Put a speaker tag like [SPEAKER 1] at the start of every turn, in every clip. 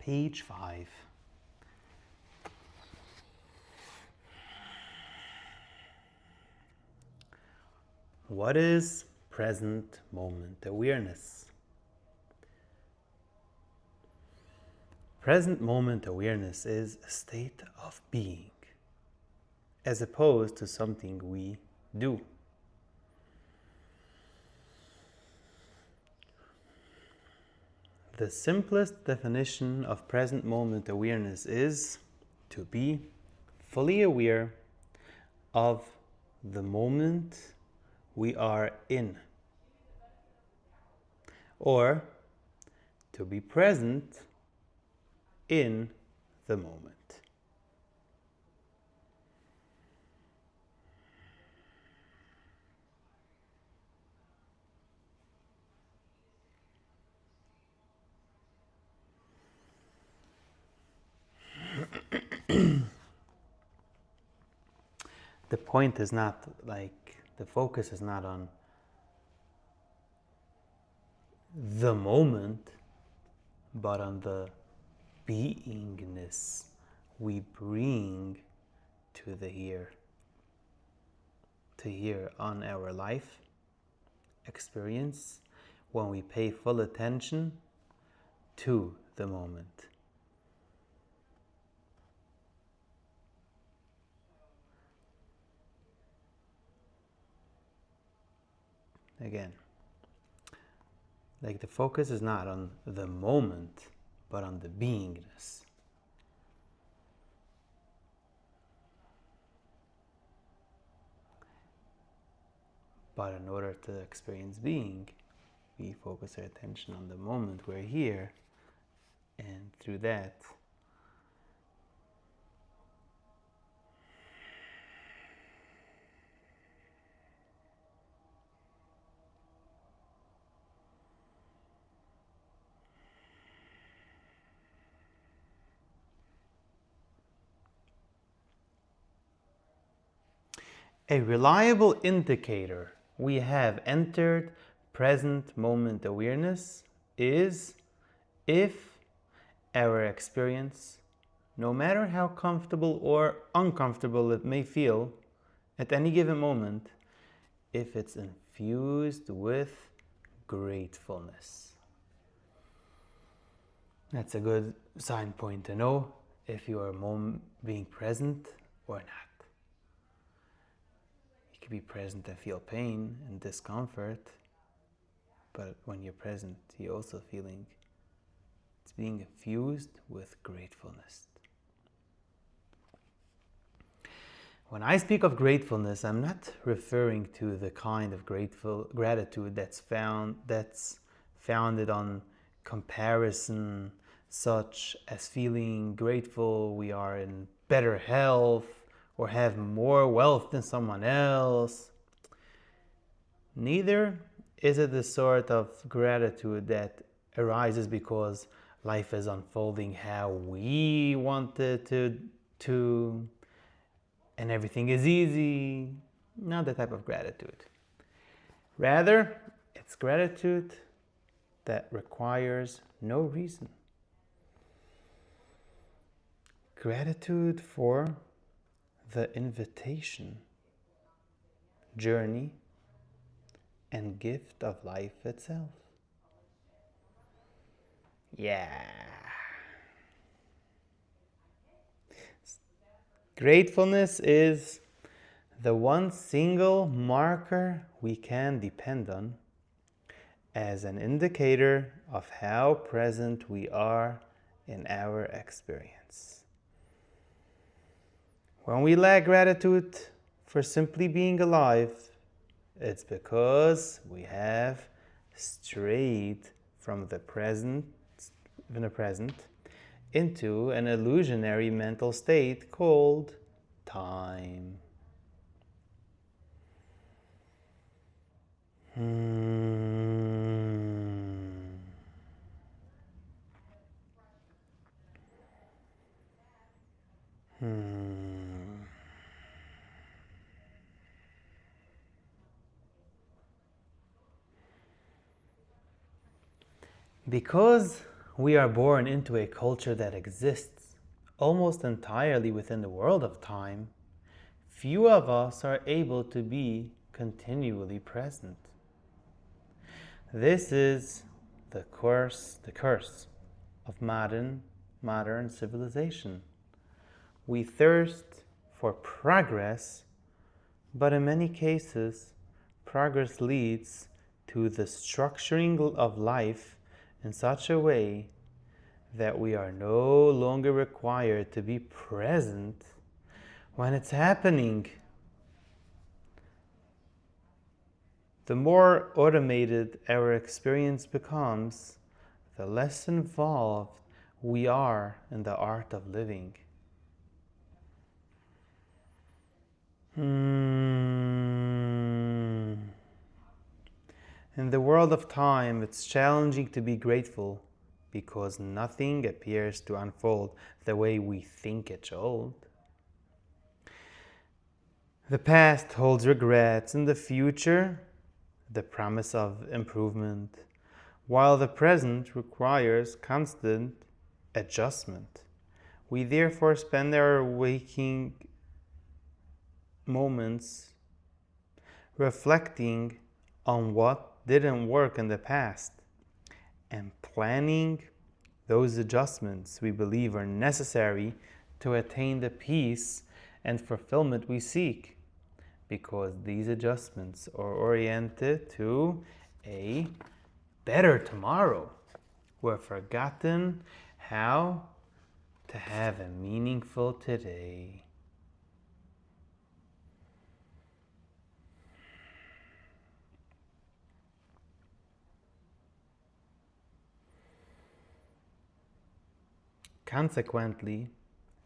[SPEAKER 1] Page 5. What is present moment awareness? Present moment awareness is a state of being, as opposed to something we do. The simplest definition of present moment awareness is to be fully aware of the moment we are in, or to be present in the moment. The point is not the focus is not on the moment, but on the beingness we bring to the here, on our life experience when we pay full attention to the moment. Again, the focus is not on the moment, but on the beingness. But in order to experience being, we focus our attention on the moment we're here, and through that, a reliable indicator we have entered present moment awareness is if our experience, no matter how comfortable or uncomfortable it may feel at any given moment, if it's infused with gratefulness. That's a good sign point to know if you are being present or not. You can be present and feel pain and discomfort, but when you're present, you're also feeling it's being infused with gratefulness. When I speak of gratefulness, I'm not referring to the kind of gratitude that's founded on comparison, such as feeling grateful we are in better health or have more wealth than someone else. Neither is it the sort of gratitude that arises because life is unfolding how we want it to and everything is easy. Not that type of gratitude. Rather, it's gratitude that requires no reason. Gratitude for the invitation, journey, and gift of life itself. Yeah. Gratefulness is the one single marker we can depend on as an indicator of how present we are in our experience. When we lack gratitude for simply being alive, it's because we have strayed from the present into an illusionary mental state called time. Because We are born into a culture that exists almost entirely within the world of time. Few of us are able to be continually present. This is the curse of modern civilization. We thirst for progress, but in many cases, progress leads to the structuring of life in such a way that we are no longer required to be present when it's happening. The more automated our experience becomes, the less involved we are in the art of living. In the world of time, it's challenging to be grateful because nothing appears to unfold the way we think it should. The past holds regrets, and the future, the promise of improvement, while the present requires constant adjustment. We therefore spend our waking moments reflecting on what didn't work in the past and planning those adjustments we believe are necessary to attain the peace and fulfillment we seek, because these adjustments are oriented to a better tomorrow. We've forgotten how to have a meaningful today. Consequently,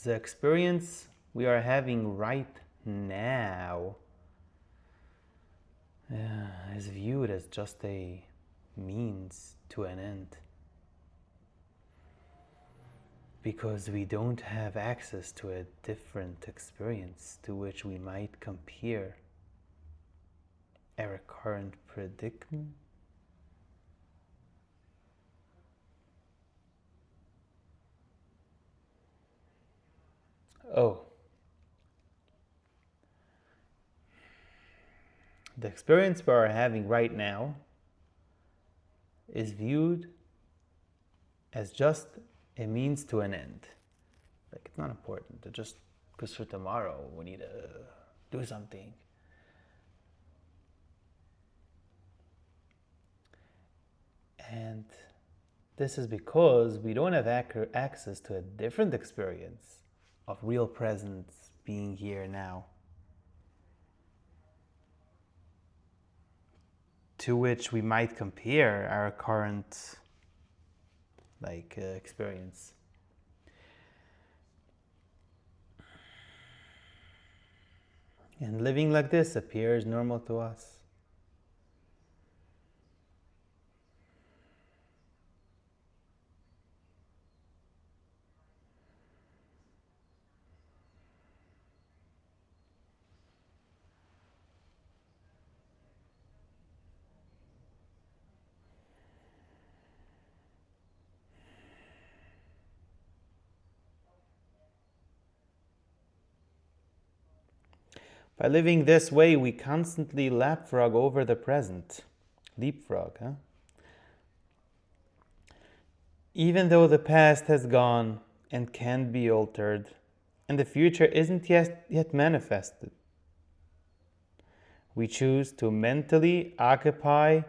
[SPEAKER 1] the experience we are having right now is viewed as just a means to an end, because we don't have access to a different experience to which we might compare our current predicament. The experience we are having right now is viewed as just a means to an end. Like, it's not important. It just, because for tomorrow we need to do something. And this is because we don't have access to a different experience of real presence being here now, to which we might compare our current experience. And living like this appears normal to us. By living this way, we constantly leapfrog over the present. Leapfrog, huh? Even though the past has gone and can be altered, and the future isn't yet manifested, we choose to mentally occupy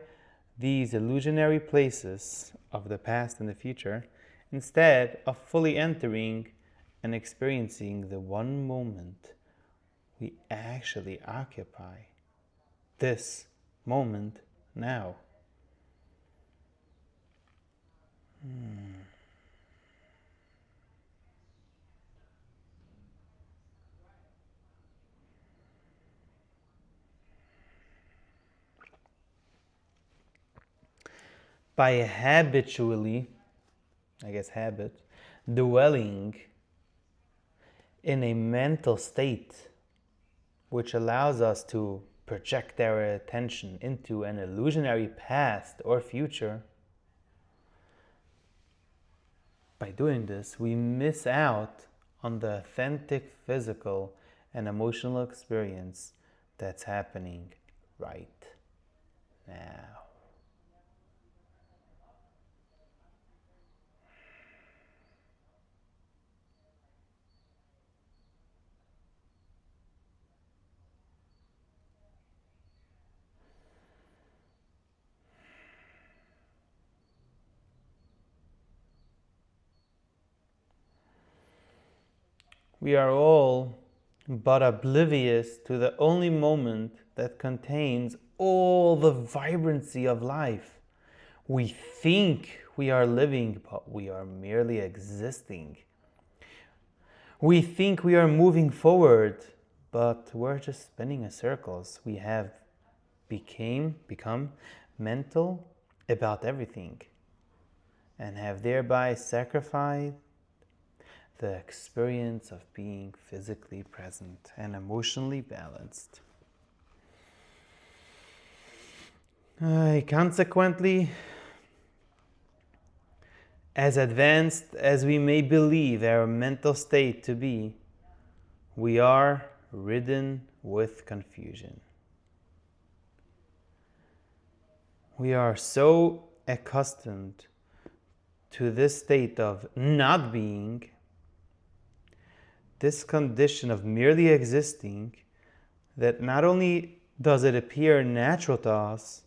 [SPEAKER 1] these illusionary places of the past and the future instead of fully entering and experiencing the one moment we actually occupy, this moment now. By habitually, dwelling in a mental state which allows us to project our attention into an illusionary past or future, By doing this, we miss out on the authentic physical and emotional experience that's happening right now. We are all but oblivious to the only moment that contains all the vibrancy of life. We think we are living, but we are merely existing. We think we are moving forward, but we're just spinning in circles. We have become mental about everything and have thereby sacrificed the experience of being physically present and emotionally balanced. Consequently, as advanced as we may believe our mental state to be, we are ridden with confusion. We are so accustomed to this state of not being, this condition of merely existing, that not only does it appear natural to us,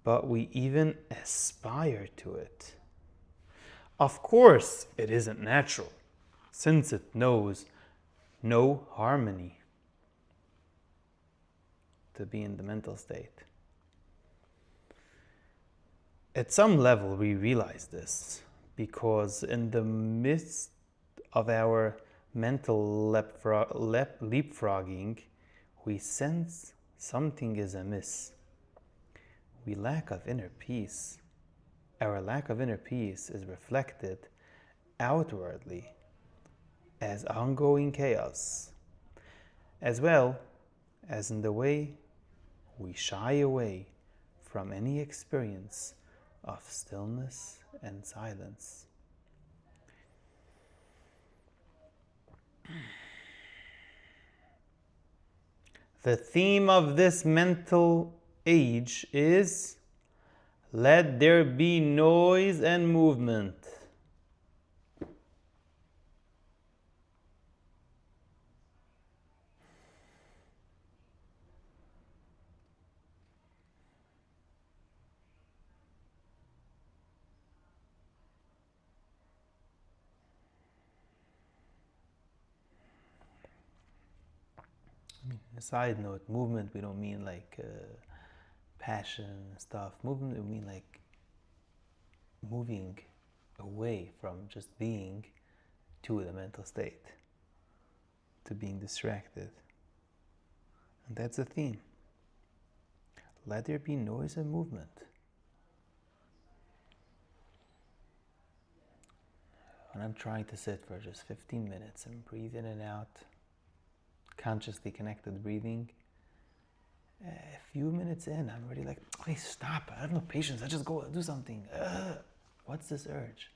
[SPEAKER 1] but we even aspire to it. Of course, it isn't natural, since it knows no harmony to be in the mental state. At some level, we realize this because in the midst of our mental leapfrogging, we sense something is amiss. We lack of inner peace. Our lack of inner peace is reflected outwardly as ongoing chaos, as well as in the way we shy away from any experience of stillness and silence. The theme of this mental age is let there be noise and movement. A side note, movement, we don't mean like passion and stuff. Movement, we mean like moving away from just being to the mental state, to being distracted. And that's the theme. Let there be noise and movement. When I'm trying to sit for just 15 minutes and breathe in and out, consciously connected breathing, a few minutes in, I'm already like, please stop. I have no patience. I just go do something. What's this urge?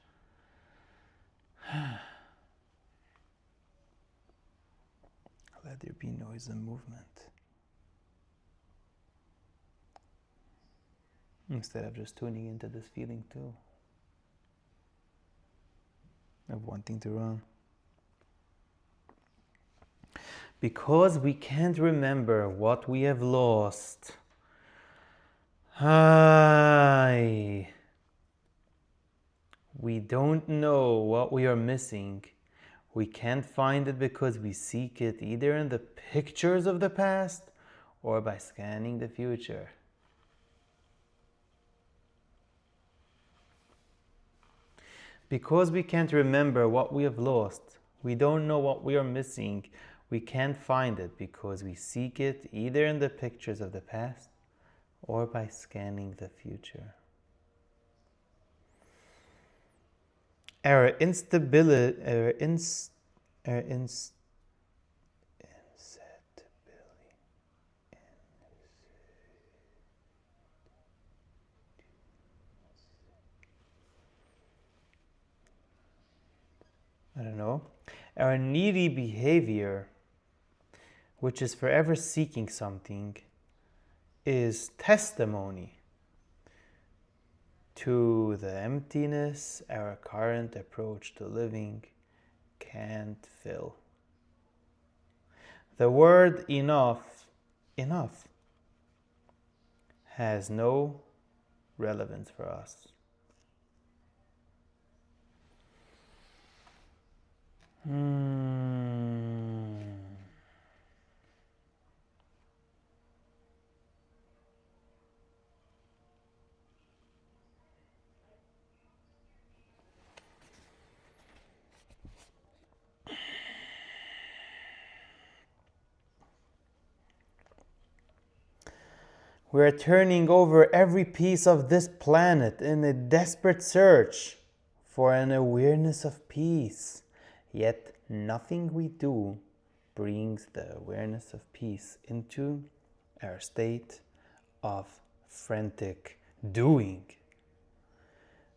[SPEAKER 1] Let there be noise and movement. Instead of just tuning into this feeling too, of wanting to run. Because we can't remember what we have lost. We don't know what we are missing. We can't find it because we seek it either in the pictures of the past or by scanning the future. Because we can't remember what we have lost, we don't know what we are missing. We can't find it because we seek it either in the pictures of the past or by scanning the future. Our instability, Our needy behavior, which is forever seeking something, is testimony to the emptiness our current approach to living can't fill. The word enough has no relevance for us. We're turning over every piece of this planet in a desperate search for an awareness of peace. Yet nothing we do brings the awareness of peace into our state of frantic doing.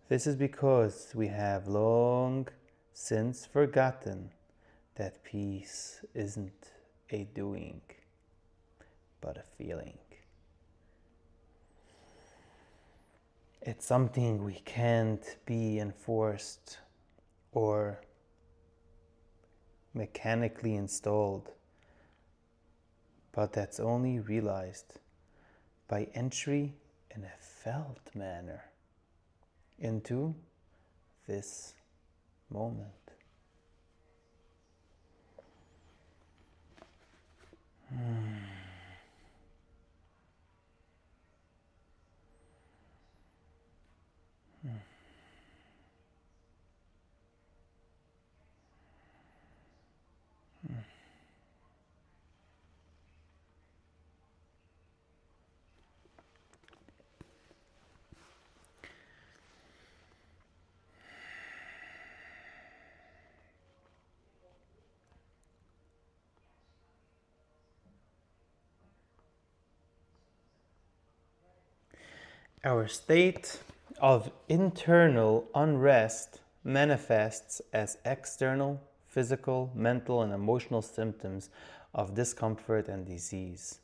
[SPEAKER 1] This is because we have long since forgotten that peace isn't a doing, but a feeling. It's something we can't be enforced or mechanically installed, but that's only realized by entry in a felt manner into this moment. Our state of internal unrest manifests as external, physical, mental, and emotional symptoms of discomfort and disease.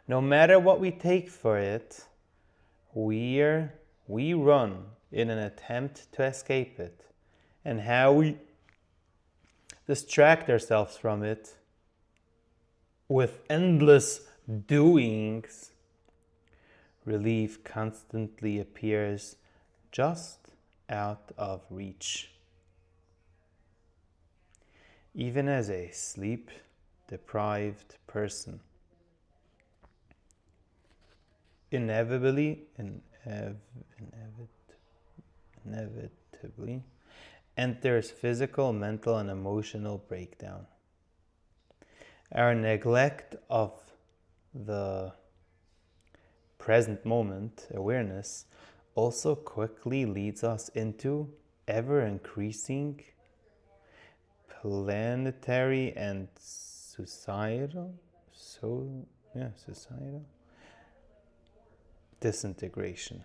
[SPEAKER 1] No matter what we take for it, we run in an attempt to escape it, and how we distract ourselves from it with endless doings. Relief constantly appears just out of reach. Even as a sleep-deprived person inevitably enters physical, mental, and emotional breakdown. Our neglect of the present moment awareness also quickly leads us into ever-increasing planetary and societal disintegration.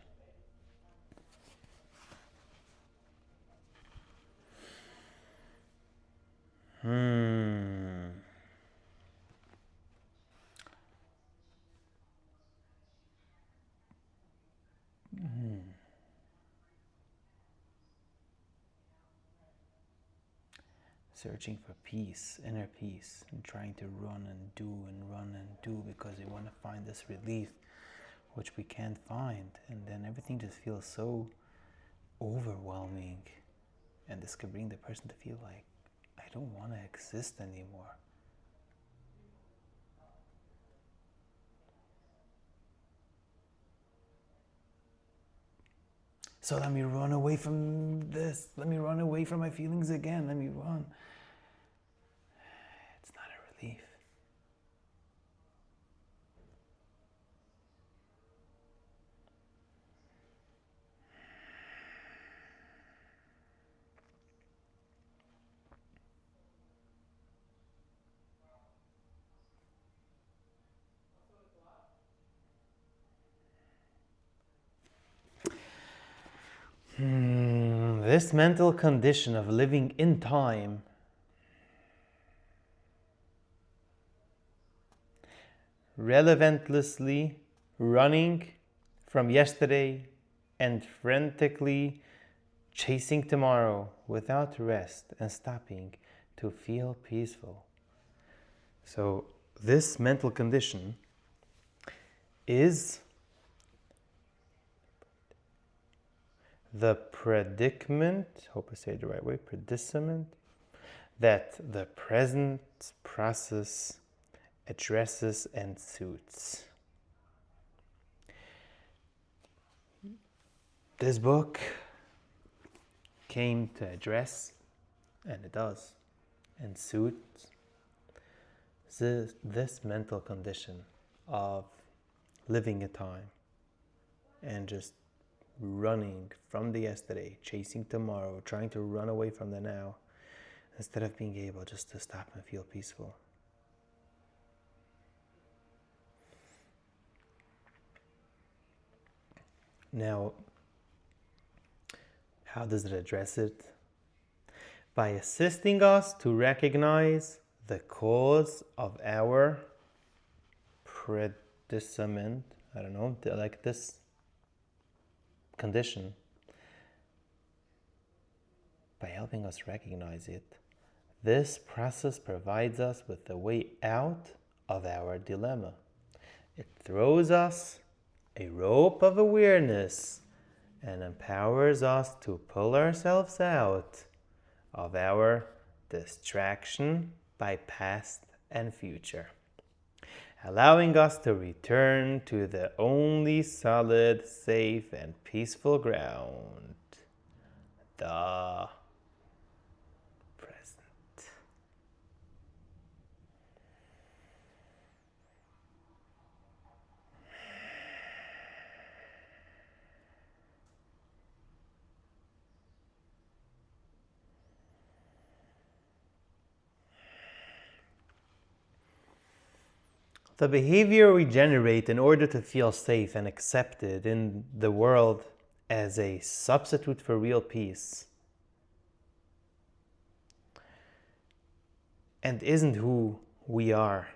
[SPEAKER 1] Searching for peace, inner peace, and trying to run and do because we want to find this relief, which we can't find, and then everything just feels so overwhelming, and this could bring the person to feel like, I don't want to exist anymore. So let me run away from this. Let me run away from my feelings again. Let me run. It's not a relief. This mental condition of living in time relentlessly running from yesterday and frantically chasing tomorrow without rest and stopping to feel peaceful. So this mental condition is the predicament, hope I say it the right way, predicament, that the present process addresses and suits. This book came to address, and it does, and suits this mental condition of living a time and just running from the yesterday, chasing tomorrow, trying to run away from the now, instead of being able just to stop and feel peaceful. Now, how does it address it? By assisting us to recognize the cause of our predicament, like this condition. By helping us recognize it, this process provides us with the way out of our dilemma. It throws us a rope of awareness and empowers us to pull ourselves out of our distraction by past and future, allowing us to return to the only solid, safe, and peaceful ground, the present. The behavior we generate in order to feel safe and accepted in the world as a substitute for real peace and isn't who we are.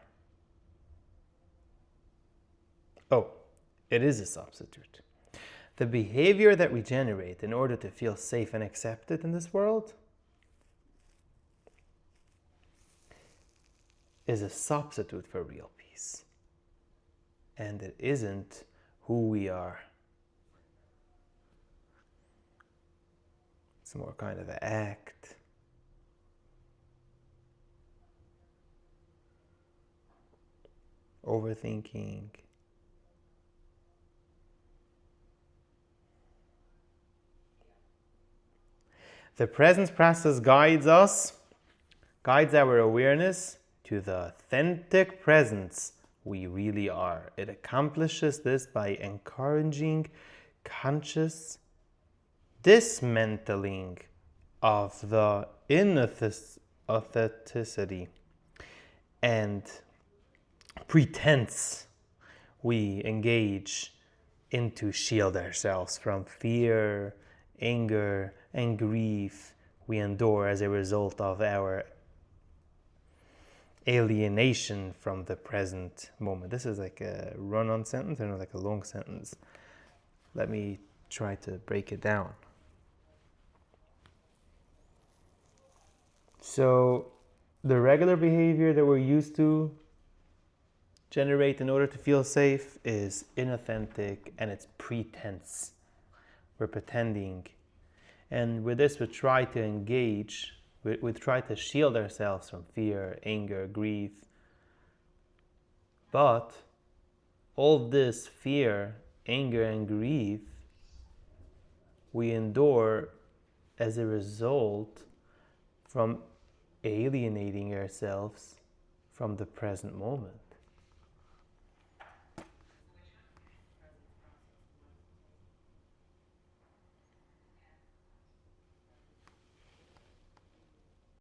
[SPEAKER 1] Oh, it is a substitute. The behavior that we generate in order to feel safe and accepted in this world is a substitute for real peace. And it isn't who we are. It's more kind of an act. Overthinking. The presence process guides our awareness to the authentic presence we really are. It accomplishes this by encouraging conscious dismantling of the inauthenticity and pretense we engage in to shield ourselves from fear, anger, and grief we endure as a result of our alienation from the present moment. This is like a run-on sentence, or like a long sentence. Let me try to break it down. So, the regular behavior that we're used to generate in order to feel safe is inauthentic and it's pretense. We're pretending. And with this, we try to engage. We try to shield ourselves from fear, anger, grief. But all this fear, anger, and grief we endure as a result from alienating ourselves from the present moment.